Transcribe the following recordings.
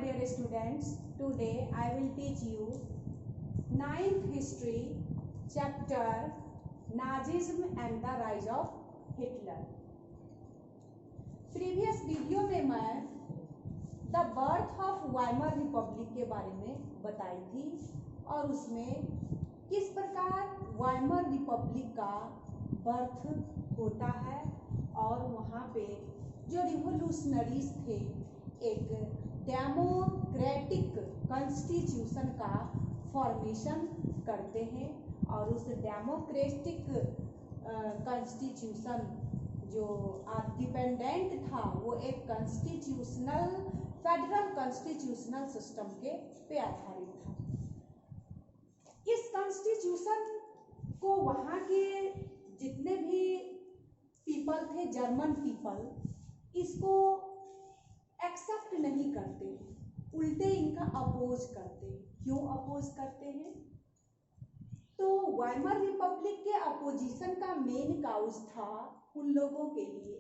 dear students, today I will teach you 9th history chapter Nazism and the rise of Hitler. Previous video में मैं the birth of Weimar Republic के बारे में बताई थी और उसमें किस प्रकार वाइमर रिपब्लिक का बर्थ होता है और वहाँ पे जो रिवोल्यूशनरीज थे एक डेमोक्रेटिक कॉन्स्टिट्यूशन का फॉर्मेशन करते हैं और उस डेमोक्रेटिक कॉन्स्टिट्यूशन जो डिपेंडेंट था वो एक कॉन्स्टिट्यूशनल फेडरल कॉन्स्टिट्यूशनल सिस्टम के पे आधारित था। इस कॉन्स्टिट्यूशन को वहाँ के जितने भी पीपल थे, जर्मन पीपल, इसको एक्सेप्ट नहीं करते, उल्टे इनका अपोज करते हैं। क्यों अपोज करते हैं? तो वाइमर रिपब्लिक के अपोजिशन का मेन काउज था उन लोगों के लिए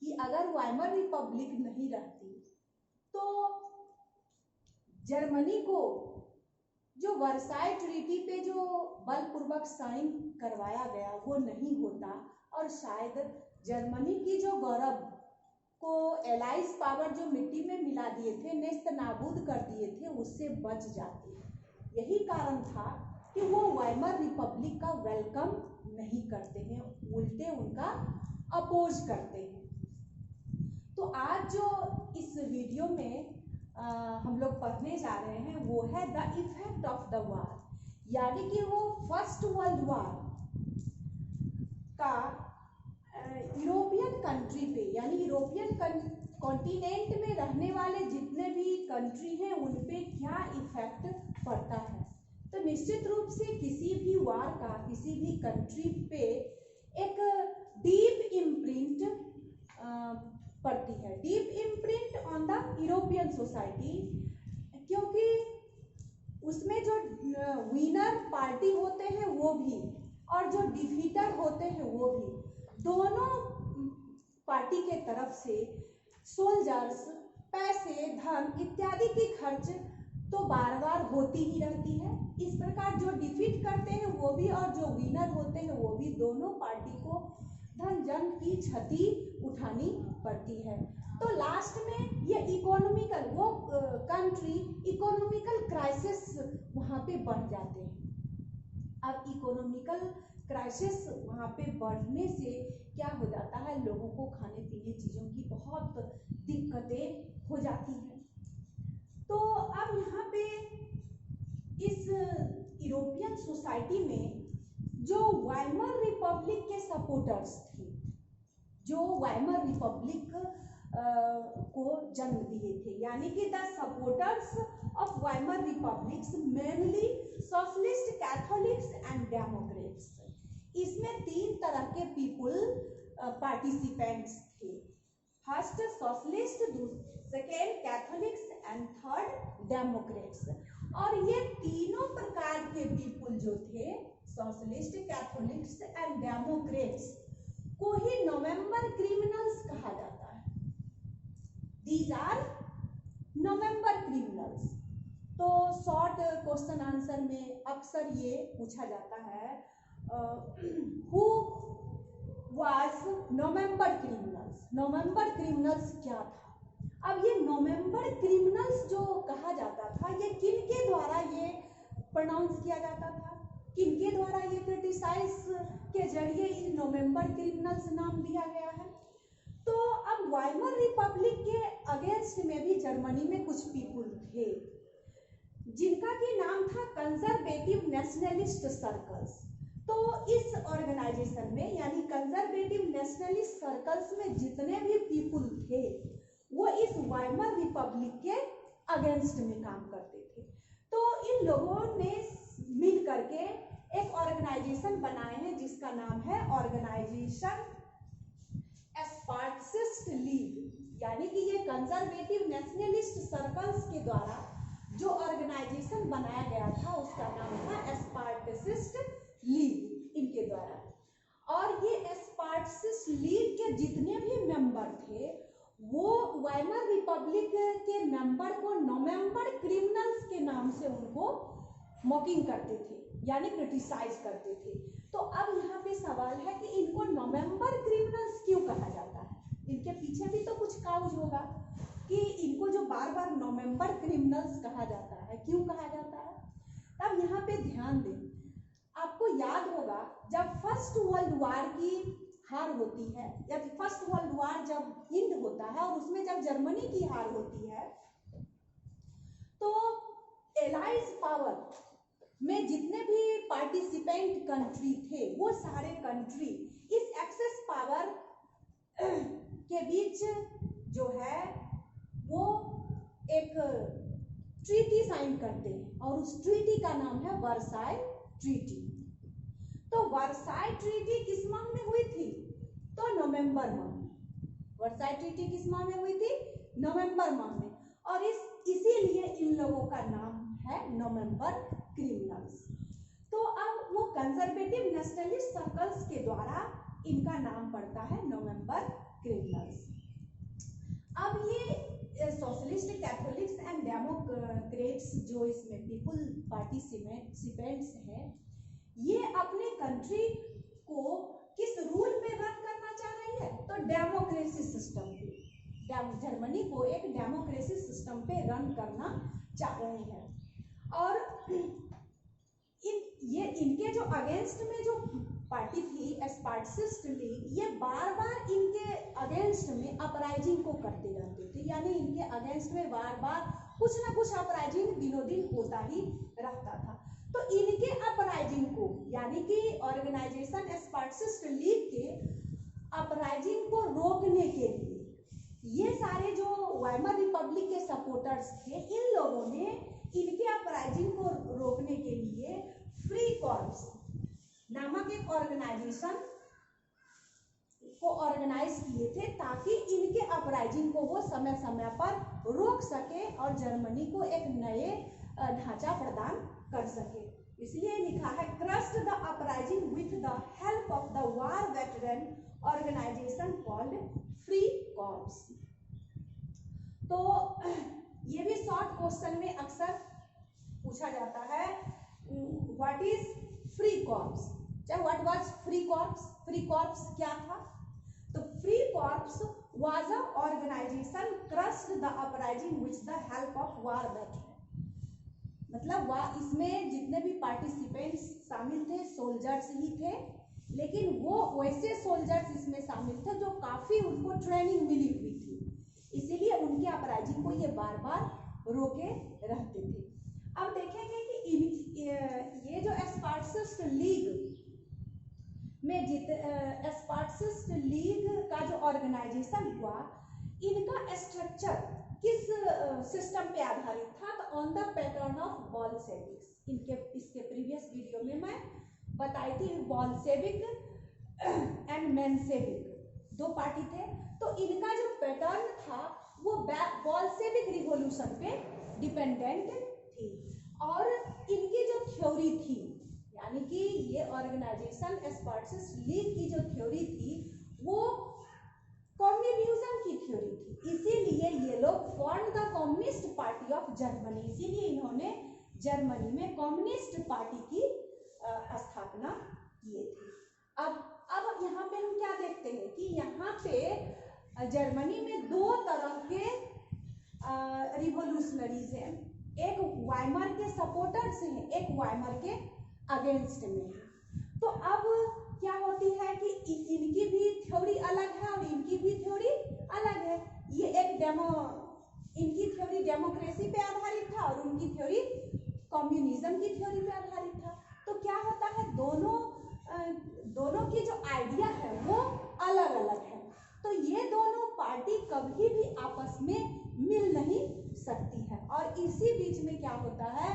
कि अगर वाइमर रिपब्लिक नहीं रहती तो जर्मनी को जो वर्साई ट्रीटी पे जो बलपूर्वक साइन करवाया गया वो नहीं होता और शायद जर्मनी की जो गौरव को एलाइज पावर जो मिट्टी में मिला दिए थे, नेस्त नाबूद कर दिए थे, उससे बच जाते। यही कारण था कि वो वाइमर रिपब्लिक का वेलकम नहीं करते हैं, उल्टे उनका अपोज करते हैं। तो आज जो इस वीडियो में हम लोग पढ़ने जा रहे हैं वो है द इफेक्ट ऑफ द वार, यानी कि वो फर्स्ट वर्ल्ड वार का यूरोपियन कंट्री पे, यानी यूरोपियन कॉन्टिनेंट में रहने वाले जितने भी कंट्री हैं उन पे क्या इफेक्ट पड़ता है। तो निश्चित रूप से किसी भी वार का किसी भी कंट्री पे एक डीप इम्प्रिंट पड़ती है, deep imprint on the European society, क्योंकि उसमें जो विनर पार्टी होते हैं वो भी और जो डिफीटर होते हैं वो भी, दोनों पार्टी के तरफ से सोल्जर्स, पैसे, धन इत्यादि की खर्च तो बार बार होती ही रहती है। इस प्रकार जो डिफीट करते हैं वो भी और जो विनर होते हैं वो भी, दोनों पार्टी को धन जन की क्षति उठानी पड़ती है। तो लास्ट में ये इकोनॉमिकल, वो कंट्री इकोनॉमिकल क्राइसिस वहाँ पे बढ़ जाते हैं। अब इकोनॉमिकल क्राइसिस वहाँ पे बढ़ने से क्या हो जाता है, लोगों को खाने पीने चीज़ों की बहुत दिक्कतें हो जाती हैं। तो अब यहाँ पे इस यूरोपियन सोसाइटी में जो वाइमर रिपब्लिक के सपोर्टर्स थे, जो वाइमर रिपब्लिक को जन्म दिए थे, यानी कि the supporters of Weimar republics mainly socialist, Catholics and Democrats. इसमें तीन तरह के पीपुल पार्टिसिपेंट्स थे, first socialist, second Catholics and third Democrats. और ये तीनों प्रकार के पीपुल जो थे, सोशलिस्ट, कैथोलिक्स एंड डेमोक्रेट्स, को ही नवंबर क्रिमिनल्स कहा जाता है। These are November criminals. तो शॉर्ट क्वेश्चन आंसर में अक्सर ये पूछा जाता है who was November criminals, November criminals क्या था। अब ये नवंबर क्रिमिनल्स जो कहा जाता था, ये किनके द्वारा ये प्रोनाउंस किया जाता था, किनके द्वारा ये क्रिटिसाइज के जरिए इन नवंबर क्रिमिनल्स नाम दिया गया है। तो अब वाइमर रिपब्लिक के अगेंस्ट में भी जर्मनी में कुछ पीपुल थे जिनका की नाम था कंजर्वेटिव नेशनलिस्ट सर्कल्स। तो इस ऑर्गेनाइजेशन में, यानी कंजर्वेटिव नेशनलिस्ट सर्कल्स में जितने भी पीपुल थे वो इस वाइमर रिपब्लिक के अगेंस्ट में काम करते थे। तो इन लोगों ने मिल करके एक ऑर्गेनाइजेशन बनाए हैं जिसका नाम है ऑर्गेनाइजेशन स्पार्टसिस्ट लीग, यानी कि ये कंजर्वेटिव नेशनलिस्ट सर्कल्स के द्वारा जो ऑर्गेनाइजेशन बनाया गया था उसका नाम था स्पार्टसिस्ट लीग, इनके द्वारा। और ये स्पार्टसिस्ट लीग के जितने भी मेंबर थे वो वाइमर रिपब्लिक के मेंबर को नवंबर क्रिमिनल्स के नाम से उनको मॉकिंग करते थे, यानी क्रिटिसाइज करते थे। तो अब यहाँ पे सवाल है कि इनको नवंबर क्रिमिनल्स क्यों कहा जाता है? इनके पीछे भी तो कुछ काउज होगा कि इनको जो बार बार नवंबर क्रिमिनल्स कहा जाता है, क्यों कहा जाता है? तब यहाँ पे ध्यान दें, आपको याद होगा जब फर्स्ट वर्ल्ड वॉर की हार होती है, या फर्स्ट वर्ल्ड वॉर जब एंड होता है और उसमें जब जर्मनी की हार होती है, तो एलाइज पावर में जितने भी पार्टिसिपेंट कंट्री थे वो सारे कंट्री इस एक्सेस पावर के बीच जो है वो एक ट्रीटी साइन करते हैं और उस ट्रीटी का नाम है वर्साई ट्रीटी। तो वर्साई ट्रीटी किस माह में हुई थी? तो नवंबर माह। वर्साई ट्रीटी किस माह में हुई थी? नवंबर माह में। और इसीलिए इन लोगों का नाम है नवंबर क्रिमिनल्स। तो अब वो कंजर्वेटिव नेशनलिस्ट सर्कल्स के द्वारा इनका नाम पड़ता है नवंबर क्रिमिनल्स। अब ये सोशलिस्ट, कैथोलिक्स एंड डेमोक्रेट्स जो इसमें पीपल पार्टिसिपेंट्स हैं, ये अपने कंट्री को किस रूल में रन करना चाह रही है? तो डेमोक्रेसी सिस्टम पे, जर्मनी को एक डेमोक्रेसी सिस्टम पे रन करना चाह रहे हैं। और इनके जो अगेंस्ट में जो पार्टी थी स्पार्टिस्ट लीग, ये बार बार इनके अगेंस्ट में अपराइजिंग को करते रहते थे, यानी इनके अगेंस्ट में बार बार कुछ ना कुछ अपराइजिंग दिनों दिन होता ही रहता था। तो इनके अपराइजिंग को, यानी कि ऑर्गेनाइजेशन स्पार्टिस्ट लीग के अपराइजिंग को रोकने के लिए ये सारे जो वाइमर रिपब्लिक के सपोर्टर्स थे, इन लोगों ने इनके अपराइजिंग को रोकने के लिए फ्री कॉर्प्स नामक एक ऑर्गेनाइजेशन को ऑर्गेनाइज किए थे, ताकि इनके अपराइजिंग को वो समय समय पर रोक सके और जर्मनी को एक नए ढांचा प्रदान कर सके। इसलिए लिखा है crushed the uprising with the help of the war veteran organisation called free corps. तो ये भी शॉर्ट क्वेश्चन में अक्सर पूछा जाता है, व्हाट इज फ्री कॉर्प्स, चाहे what was free corps, free corps क्या था? तो free corps was a organisation crushed the uprising with the help of war veteran. मतलब इसमें जितने भी पार्टिसिपेंट्स शामिल थे सोल्जर्स ही थे, लेकिन वो वैसे सोल्जर्स इसमें शामिल थे जो काफी उनको ट्रेनिंग मिली हुई थी, इसीलिए उनके अपराइजिंग को ये बार बार रोके रहते थे। अब देखेंगे कि ये जो स्पार्टिस्ट लीग में स्पार्टिस्ट लीग का जो ऑर्गेनाइजेशन हुआ, इनका स्ट्रक्चर किस सिस्टम पे आधारित था? तो ऑन द पैटर्न ऑफ बॉल्शेविक्स। इसके प्रीवियस वीडियो में मैं बताई थी, बॉल्शेविक एंड मेंशेविक दो पार्टी थे। तो इनका जो पैटर्न था वो बॉल्शेविक रिवॉल्यूशन पे डिपेंडेंट थी, और इनकी जो थ्योरी थी, यानी कि ये ऑर्गेनाइजेशन स्पार्टिस्ट लीग की जो थ्योरी थी वो कम्युनिज्म की थ्योरी थी। इसीलिए ये लोग form the communist party of Germany, इसीलिए इन्होंने जर्मनी में कम्युनिस्ट पार्टी की स्थापना किए थे। अब यहाँ पे हम क्या देखते हैं कि यहाँ पे जर्मनी में दो तरह के रिवोल्यूशनरीज हैं, एक वाइमर के सपोर्टर्स हैं, एक वाइमर के अगेंस्ट में है। तो अब क्या होती है कि इनकी भी थ्योरी अलग है और इनकी भी थ्योरी अलग है। ये इनकी थ्योरी डेमोक्रेसी पे आधारित था और उनकी थ्योरी कम्युनिज्म की थ्योरी पे आधारित था। तो क्या होता है, दोनों की जो आइडिया है वो अलग अलग है, तो ये दोनों पार्टी कभी भी आपस में मिल नहीं सकती है। और इसी बीच में क्या होता है,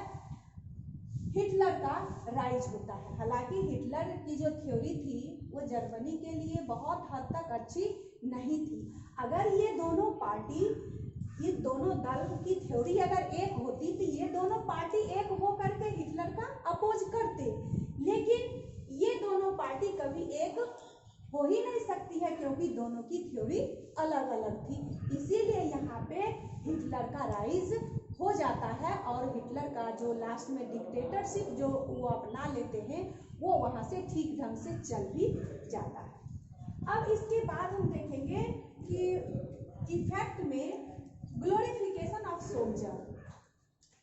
हिटलर का राइज होता है। हालांकि हिटलर की जो थ्योरी थी वो जर्मनी के लिए बहुत हद तक अच्छी नहीं थी। अगर ये दोनों पार्टी, ये दोनों दल की थ्योरी अगर एक होती तो ये दोनों पार्टी एक हो करके हिटलर का अपोज करते, लेकिन ये दोनों पार्टी कभी एक हो ही नहीं सकती है क्योंकि दोनों की थ्योरी अलग अलग थी। इसीलिए यहाँ पे हिटलर का राइज हो जाता है और हिटलर का जो लास्ट में डिक्टेटरशिप जो वो अपना लेते हैं वो वहाँ से ठीक ढंग से चल भी जाता है। अब इसके बाद हम देखेंगे कि इफेक्ट में ग्लोरिफिकेशन ऑफ सोल्जर,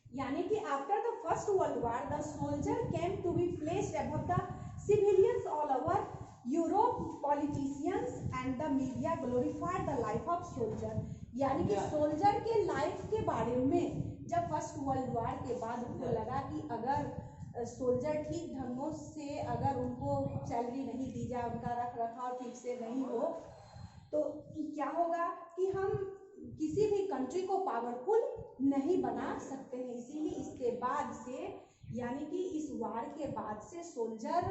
यानी कि after the first world war the soldier came to be placed above the civilians all over Europe, politicians and the media glorified the life of soldier, यानी कि सोल्जर के life के बारे में जब first world war के बाद उनको लगा कि अगर सोल्जर ठीक ढंगों से अगर उनको सैलरी नहीं दी जाए, उनका रख रखाव ठीक से नहीं हो, तो क्या होगा कि हम किसी भी कंट्री को पावरफुल नहीं बना सकते हैं। इसीलिए इसके बाद से, यानी कि इस वार के बाद से सोल्जर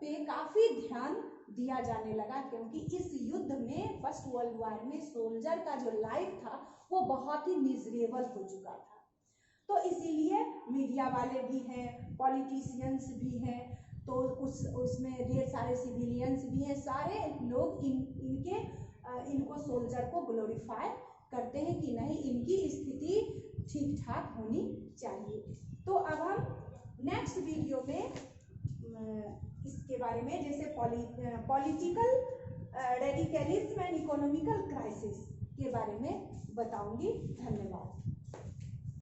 पे काफ़ी ध्यान दिया जाने लगा, क्योंकि इस युद्ध में फर्स्ट वर्ल्ड वॉर में सोल्जर का जो लाइफ था वो बहुत ही मिजरेबल हो चुका था। तो इसीलिए मीडिया वाले भी हैं, पॉलिटिशियंस भी हैं, तो उसमें ढेर सारे सिविलियंस भी हैं, सारे लोग इनको सोल्जर को ग्लोरीफाई करते हैं कि नहीं, इनकी स्थिति ठीक ठाक होनी चाहिए। तो अब हम नेक्स्ट वीडियो में इसके बारे में, जैसे political radicalism and economical crisis के बारे में बताऊंगी। धन्यवाद।